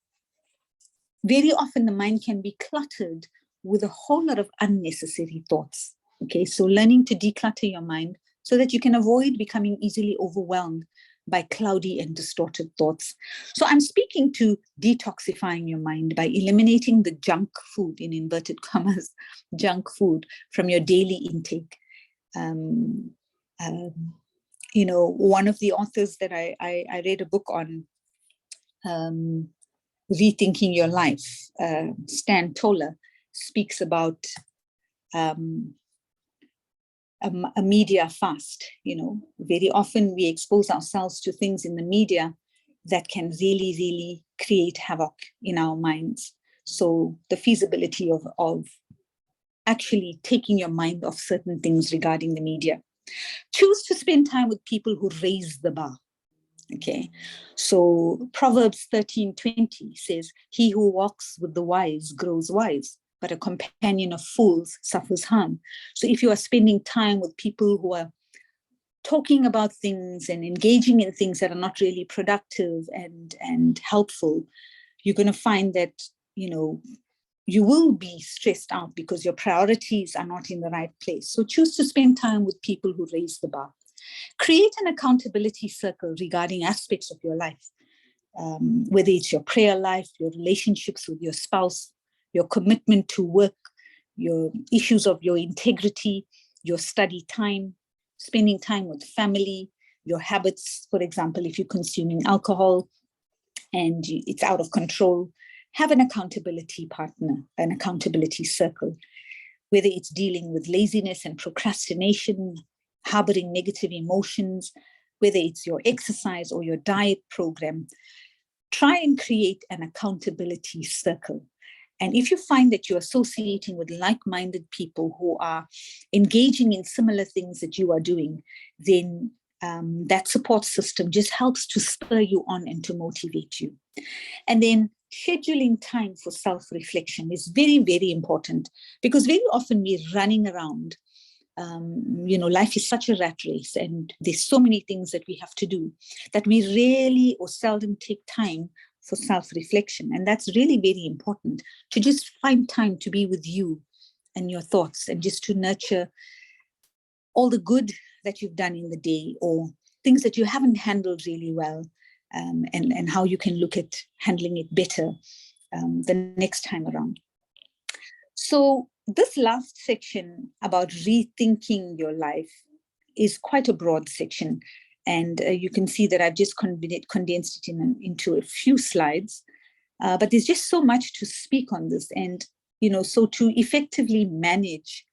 Speaker 3: very often the mind can be cluttered with a whole lot of unnecessary thoughts. Okay, so learning to declutter your mind so that you can avoid becoming easily overwhelmed by cloudy and distorted thoughts. So I'm speaking to detoxifying your mind by eliminating the junk food, in inverted commas, junk food from your daily intake. One of the authors that I read a book on, Rethinking Your Life, Stan Toller, speaks about a media fast. Very often we expose ourselves to things in the media that can really, really create havoc in our minds. So the feasibility of actually taking your mind off certain things regarding the media. Choose to spend time with people who raise the bar. Okay, so Proverbs 13:20 says, he who walks with the wise grows wise, but a companion of fools suffers harm. So if you are spending time with people who are talking about things and engaging in things that are not really productive and helpful, you're going to find that, you will be stressed out because your priorities are not in the right place. So choose to spend time with people who raise the bar. Create an accountability circle regarding aspects of your life, whether it's your prayer life, your relationships with your spouse, your commitment to work, your issues of your integrity, your study time, spending time with family, your habits. For example, if you're consuming alcohol and it's out of control, have an accountability partner, an accountability circle. whether it's dealing with laziness and procrastination, harboring negative emotions, whether it's your exercise or your diet program. Try and create an accountability circle. And if you find that you're associating with like-minded people who are engaging in similar things that you are doing, then that support system just helps to spur you on and to motivate you. And then scheduling time for self-reflection is very, very important, because very often we're running around. Life is such a rat race, and there's so many things that we have to do that we rarely or seldom take time for self-reflection. And that's really very important, to just find time to be with you and your thoughts, and just to nurture all the good that you've done in the day, or things that you haven't handled really well, and how you can look at handling it better the next time around. So this last section about rethinking your life is quite a broad section. And you can see that I've just condensed it into a few slides. But there's just so much to speak on this. And, so to effectively manage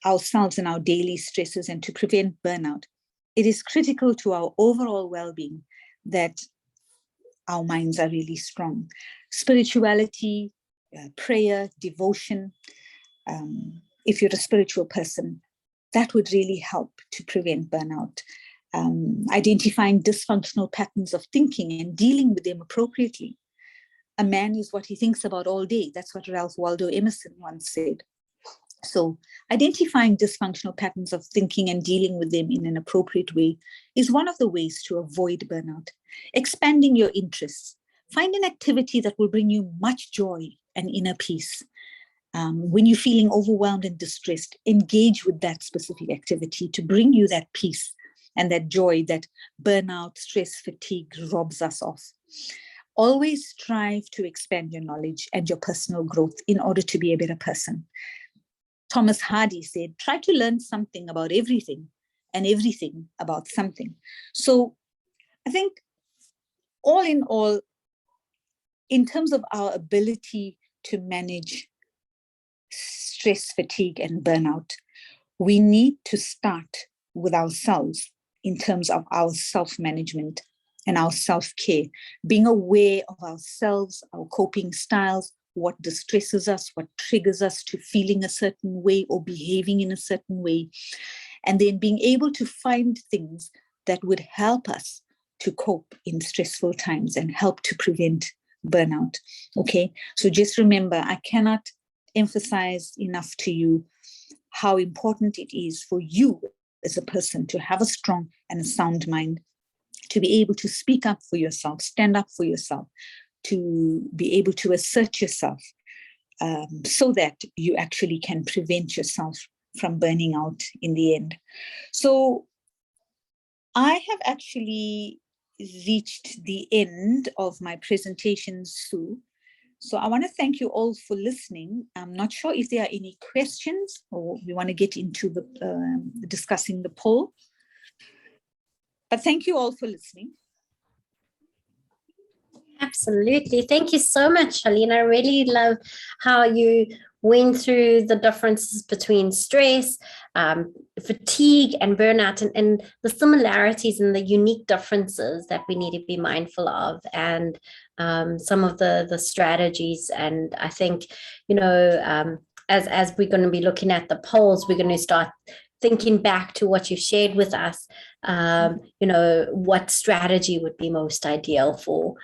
Speaker 3: ourselves and our daily stresses and to prevent burnout, it is critical to our overall well-being that our minds are really strong. Spirituality, prayer, devotion, if you're a spiritual person, that would really help to prevent burnout. Identifying dysfunctional patterns of thinking and dealing with them appropriately. A man is what he thinks about all day. That's what Ralph Waldo Emerson once said. So identifying dysfunctional patterns of thinking and dealing with them in an appropriate way is one of the ways to avoid burnout. Expanding your interests. Find an activity that will bring you much joy and inner peace. When you're feeling overwhelmed and distressed, engage with that specific activity to bring you that peace and that joy that burnout, stress, fatigue robs us of. Always strive to expand your knowledge and your personal growth in order to be a better person. Thomas Hardy said, try to learn something about everything and everything about something. So I think all in all, in terms of our ability to manage stress, fatigue, and burnout, we need to start with ourselves in terms of our self-management and our self-care, being aware of ourselves, our coping styles, what distresses us, what triggers us to feeling a certain way or behaving in a certain way, and then being able to find things that would help us to cope in stressful times and help to prevent burnout. Okay, so just remember, I cannot emphasize enough to you how important it is for you as a person to have a strong and a sound mind, to be able to speak up for yourself, stand up for yourself, to be able to assert yourself, so that you actually can prevent yourself from burning out in the end. So I have actually reached the end of my presentation, Sue. So I want to thank you all for listening. I'm not sure if there are any questions or we want to get into the discussing the poll. But thank you all for listening.
Speaker 2: Absolutely. Thank you so much, Charlene. I really love how you went through the differences between stress, fatigue, and burnout, and the similarities and the unique differences that we need to be mindful of, and some of the strategies. And I think, as we're going to be looking at the polls, we're going to start thinking back to what you've shared with us, what strategy would be most ideal for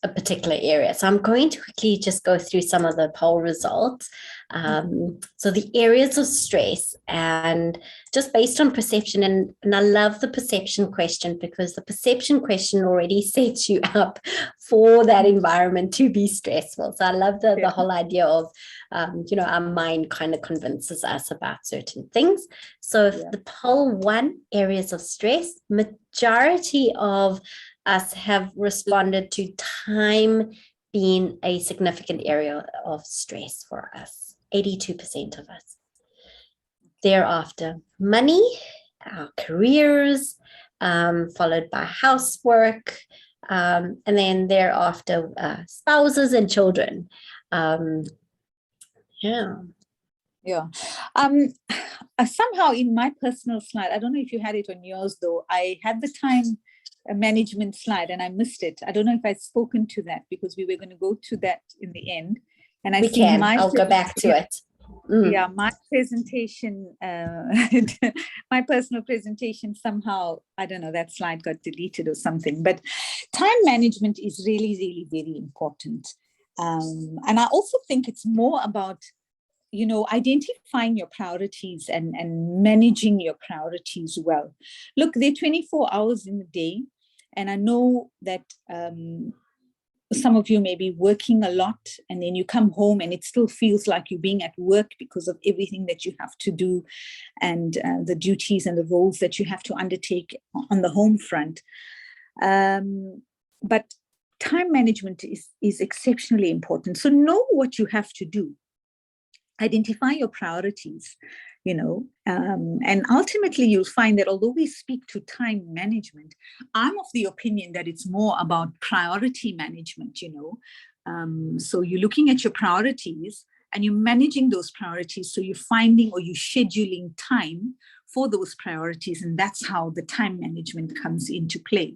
Speaker 2: a particular area. So I'm going to quickly just go through some of the poll results. So the areas of stress, and just based on perception, and I love the perception question, because the perception question already sets you up for that environment to be stressful. So I love the whole idea of, our mind kind of convinces us about certain things. So the poll 1, areas of stress, majority of us have responded to time being a significant area of stress for us, 82% of us. Thereafter, money, our careers, followed by housework, and then thereafter spouses and children.
Speaker 3: Yeah. Somehow in my personal slide, I don't know if you had it on yours though, I had the time management slide and I missed it. I don't know if I'd spoken to that because we were going to go to that in the end. And I see
Speaker 2: I'll go back to it.
Speaker 3: Yeah, my presentation, my personal presentation somehow, I don't know, that slide got deleted or something. But time management is really, really very important. And I also think it's more about, identifying your priorities and managing your priorities well. Look, there are 24 hours in a day. And I know that some of you may be working a lot and then you come home and it still feels like you're being at work because of everything that you have to do and the duties and the roles that you have to undertake on the home front. But time management is exceptionally important. So know what you have to do. Identify your priorities, and ultimately you'll find that although we speak to time management, I'm of the opinion that it's more about priority management, so you're looking at your priorities and you're managing those priorities. So you're finding or you're scheduling time for those priorities. And that's how the time management comes into play.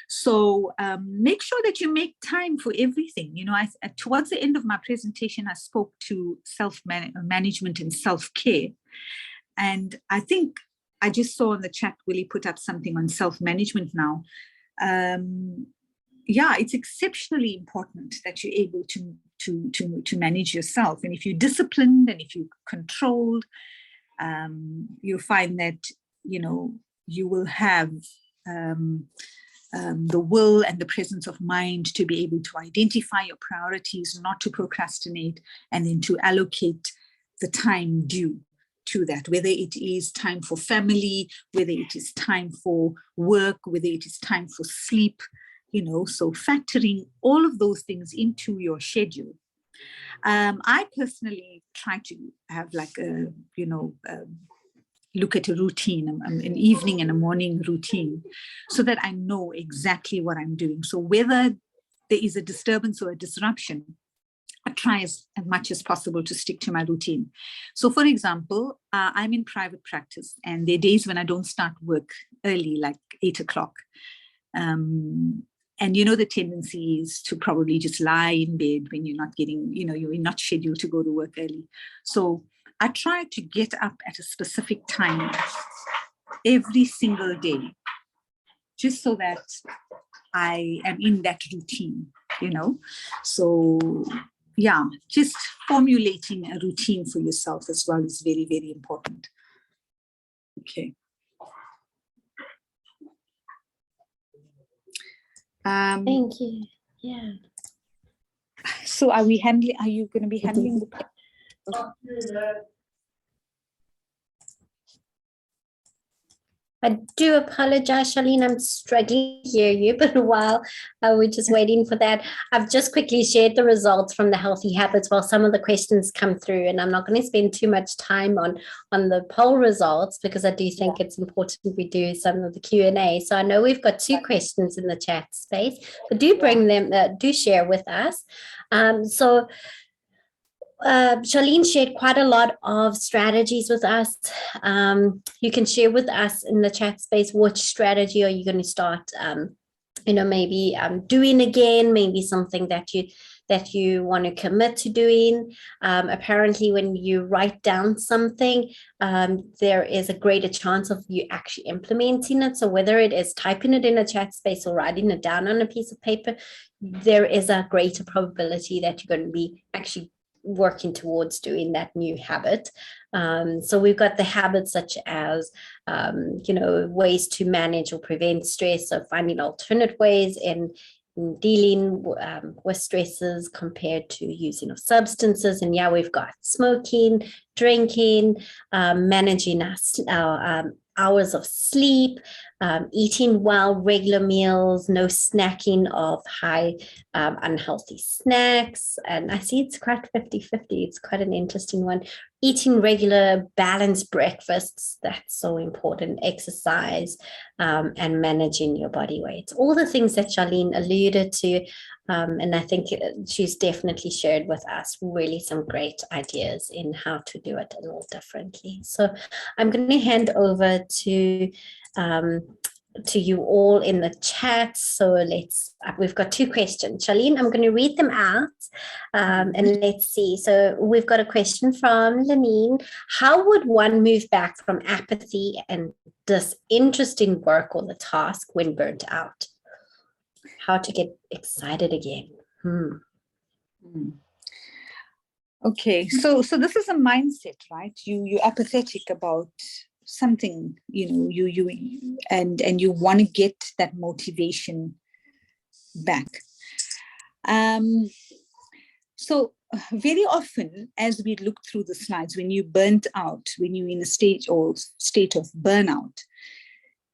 Speaker 3: So make sure that you make time for everything. Towards the end of my presentation, I spoke to self-management and self-care. And I think I just saw in the chat, Willie put up something on self-management now. It's exceptionally important that you're able to manage yourself. And if you're disciplined and if you're controlled, you'll find that, you will have the will and the presence of mind to be able to identify your priorities, not to procrastinate, and then to allocate the time due to that, whether it is time for family, whether it is time for work, whether it is time for sleep, so factoring all of those things into your schedule. I personally try to have like look at a routine, an evening and a morning routine, so that I know exactly what I'm doing. So whether there is a disturbance or a disruption, I try as much as possible to stick to my routine. So for example, I'm in private practice and there are days when I don't start work early, like 8 o'clock. And the tendency is to probably just lie in bed when you're not getting, you're not scheduled to go to work early. So I try to get up at a specific time every single day, just so that I am in that routine, So, just formulating a routine for yourself as well is very, very important. Okay.
Speaker 2: Thank you. Yeah.
Speaker 3: So are you going to be handling the...
Speaker 2: I do apologize, Charlene. I'm struggling to hear you, but while we're just waiting for that, I've just quickly shared the results from the healthy habits while some of the questions come through, and I'm not going to spend too much time on the poll results because I do think it's important we do some of the Q&A. So I know we've got 2 questions in the chat space, but do bring them, do share with us. Charlene shared quite a lot of strategies with us. You can share with us in the chat space, which strategy are you going to start, maybe doing again, maybe something that you want to commit to doing. Apparently, when you write down something, there is a greater chance of you actually implementing it. So whether it is typing it in a chat space or writing it down on a piece of paper, there is a greater probability that you're going to be actually working towards doing that new habit. So we've got the habits such as, ways to manage or prevent stress. So finding alternate ways in dealing with stresses compared to using of substances. And we've got smoking, drinking, managing our hours of sleep, eating well, regular meals, no snacking of high unhealthy snacks. And I see it's quite 50-50. It's quite an interesting one. Eating regular balanced breakfasts, that's so important. Exercise, and managing your body weight. All the things that Charlene alluded to. And I think she's definitely shared with us really some great ideas in how to do it a little differently. So I'm going to hand over to you all in the chat. So we've got 2 questions. Charlene, I'm going to read them out, and let's see. So we've got a question from Lenine. How would one move back from apathy and disinterest in work or the task when burnt out? How to get excited again?
Speaker 3: Okay, so this is a mindset, right? You're apathetic about something, and you want to get that motivation back. So very often, as we look through the slides, when you burnt out, when you're in a state of burnout,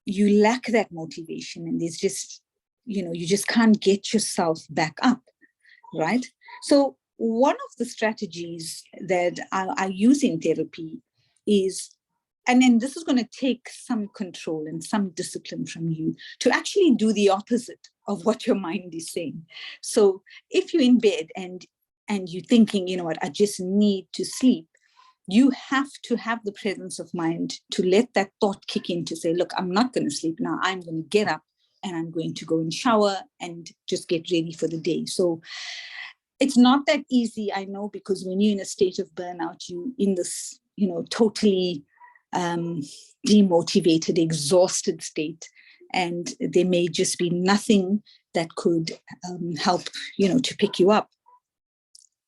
Speaker 3: you lack that motivation, and there's just, you just can't get yourself back up, right? So one of the strategies that I use in therapy is, and then this is going to take some control and some discipline from you to actually do the opposite of what your mind is saying. So if you're in bed and you're thinking, I just need to sleep, you have to have the presence of mind to let that thought kick in to say, look, I'm not going to sleep now. I'm going to get up and I'm going to go and shower and just get ready for the day. So it's not that easy, I know, because when you're in a state of burnout, you in this, totally demotivated, exhausted state, and there may just be nothing that could help, to pick you up.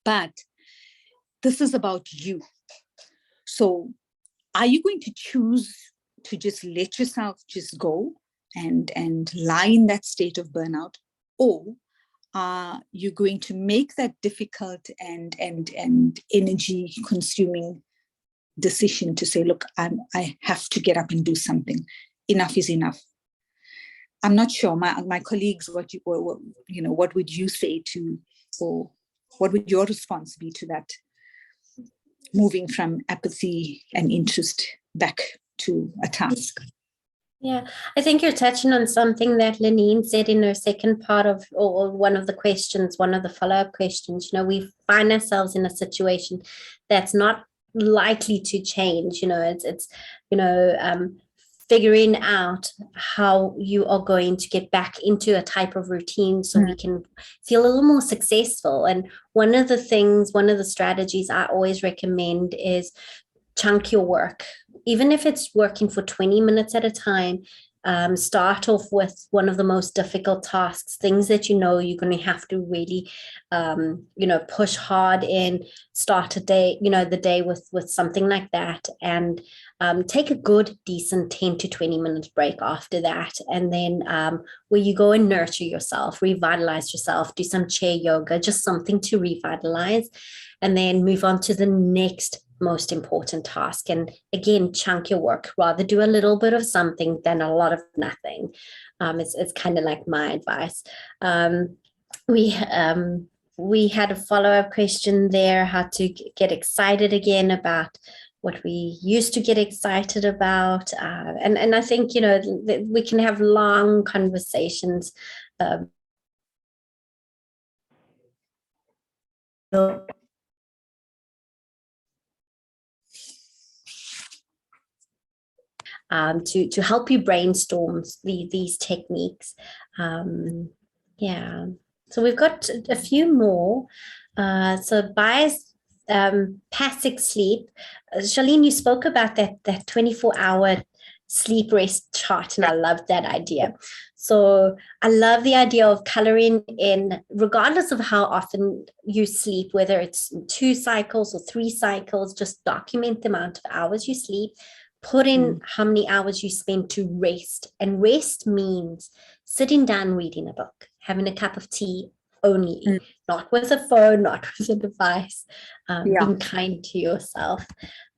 Speaker 3: But this is about you. So are you going to choose to just let yourself just go and lie in that state of burnout, or are you going to make that difficult and energy consuming decision to say, look, I have to get up and do something. Enough is enough. I'm not sure, my colleagues, what would you say to, or what would your response be to that, moving from apathy and interest back to a task?
Speaker 2: Yeah, I think you're touching on something that Lenine said in her second part of, or one of the questions, one of the follow-up questions. We find ourselves in a situation that's not likely to change. It's figuring out how you are going to get back into a type of routine so we can feel a little more successful. And one of the strategies I always recommend is chunk your work. Even if it's working for 20 minutes at a time, start off with one of the most difficult tasks, things that you're going to have to really, push hard in, start a day, the day with something like that, and take a good, decent 10 to 20 minute break after that. And then where you go and nurture yourself, revitalize yourself, do some chair yoga, just something to revitalize, and then move on to the next most important task. And again, chunk your work. Rather do a little bit of something than a lot of nothing. It's kind of like my advice. We had a follow-up question there, how to get excited again about what we used to get excited about. And I think, we can have long conversations. To help you brainstorm these techniques. So we've got a few more. So bias, passive sleep. Charlene, you spoke about that 24-hour sleep rest chart, and I love that idea. So I love the idea of coloring in, regardless of how often you sleep, whether it's 2 cycles or 3 cycles, just document the amount of hours you sleep. Put in how many hours you spend to rest. And rest means sitting down, reading a book, having a cup of tea only, not with a phone, not with a device, being kind to yourself.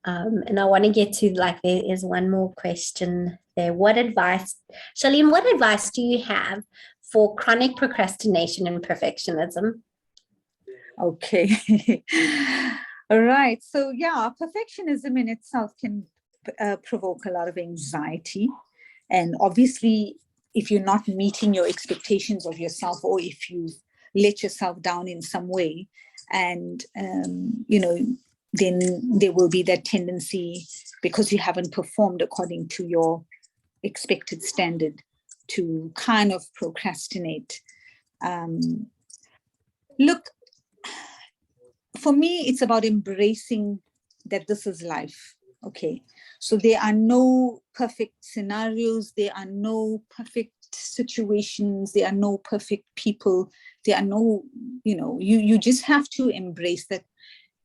Speaker 2: And I want to get to, like, there is one more question there. Charlene, what advice do you have for chronic procrastination and perfectionism?
Speaker 3: Okay. All right. So yeah, perfectionism in itself can provoke a lot of anxiety. And obviously, if you're not meeting your expectations of yourself, or if you've let yourself down in some way, and then there will be that tendency, because you haven't performed according to your expected standard, to kind of procrastinate. Look, for me, it's about embracing that this is life. Okay. So there are no perfect scenarios. There are no perfect situations. There are no perfect people. There are no, you just have to embrace that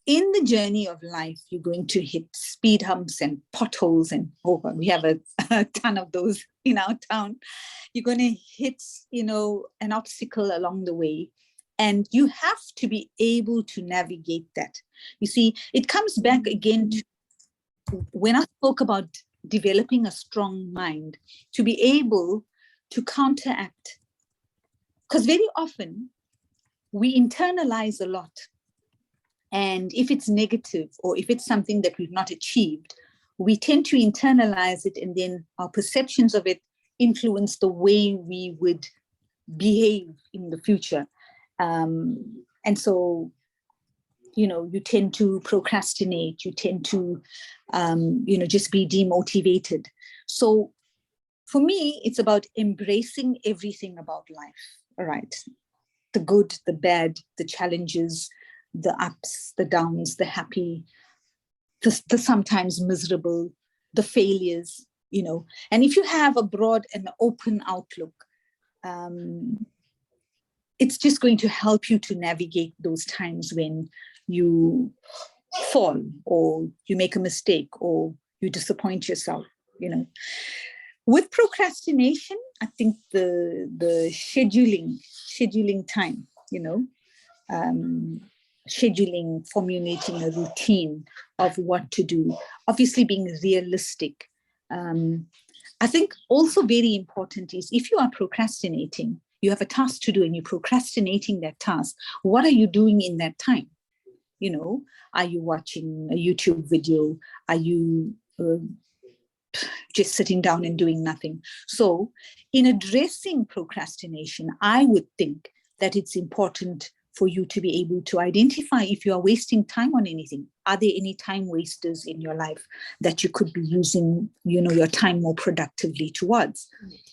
Speaker 3: in the journey of life, you're going to hit speed humps and potholes. And we have a ton of those in our town. You're going to hit, an obstacle along the way. And you have to be able to navigate that. You see, it comes back again to when I spoke about developing a strong mind, to be able to counteract. Because very often we internalize a lot. And if it's negative, or if it's something that we've not achieved, we tend to internalize it, and then our perceptions of it influence the way we would behave in the future. And so, you tend to procrastinate, you tend to, just be demotivated. So for me, it's about embracing everything about life, all right? The good, the bad, the challenges, the ups, the downs, the happy, the sometimes miserable, the failures, And if you have a broad and open outlook, it's just going to help you to navigate those times when you fall, or you make a mistake, or you disappoint yourself, With procrastination, I think the scheduling time, scheduling, formulating a routine of what to do, obviously being realistic. I think also very important is, if you are procrastinating, you have a task to do and you're procrastinating that task, what are you doing in that time? Are you watching a YouTube video? Are you just sitting down and doing nothing? So in addressing procrastination, I would think that it's important for you to be able to identify if you are wasting time on anything. Are there any time wasters in your life that you could be using, your time more productively towards?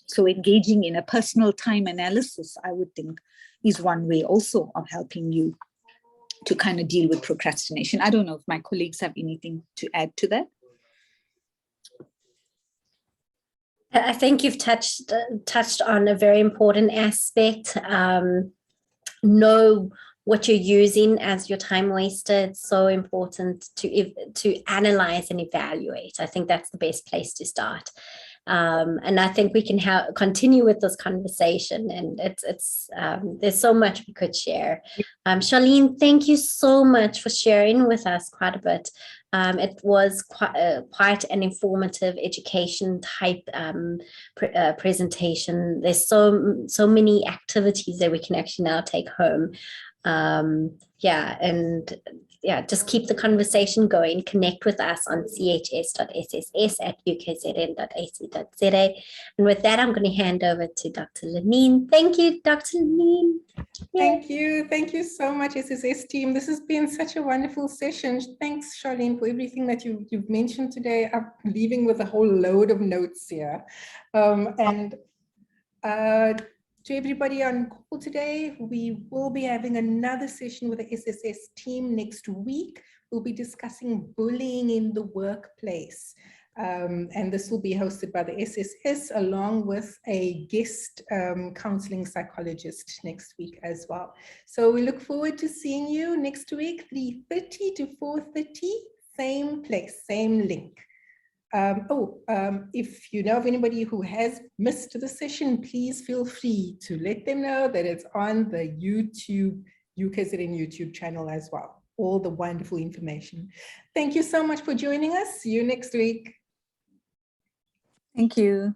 Speaker 3: So engaging in a personal time analysis, I would think, is one way also of helping you to kind of deal with procrastination. I don't know if my colleagues have anything to add to that.
Speaker 2: I think you've touched on a very important aspect. Know what you're using as your time waster. It's so important to analyze and evaluate. I think that's the best place to start. And I think we can continue with this conversation, and it's there's so much we could share. Charlene, thank you so much for sharing with us quite a bit. It was quite an informative education type presentation. There's so many activities that we can actually now take home. Just keep the conversation going. Connect with us on chs.sss@ukzn.ac.za. And with that, I'm going to hand over to Dr. Lenine. Thank you, Dr. Lenine.
Speaker 1: Thank you. Thank you so much, SSS team. This has been such a wonderful session. Thanks, Charlene, for everything that you've mentioned today. I'm leaving with a whole load of notes here. To everybody on call today, we will be having another session with the SSS team next week. We'll be discussing bullying in the workplace. And this will be hosted by the SSS along with a guest counseling psychologist next week as well. So we look forward to seeing you next week, 3:30 to 4:30, same place, same link. If you know of anybody who has missed the session, please feel free to let them know that it's on the UKZN YouTube channel as well. all the wonderful information. Thank you so much for joining us. See you next week.
Speaker 3: Thank you.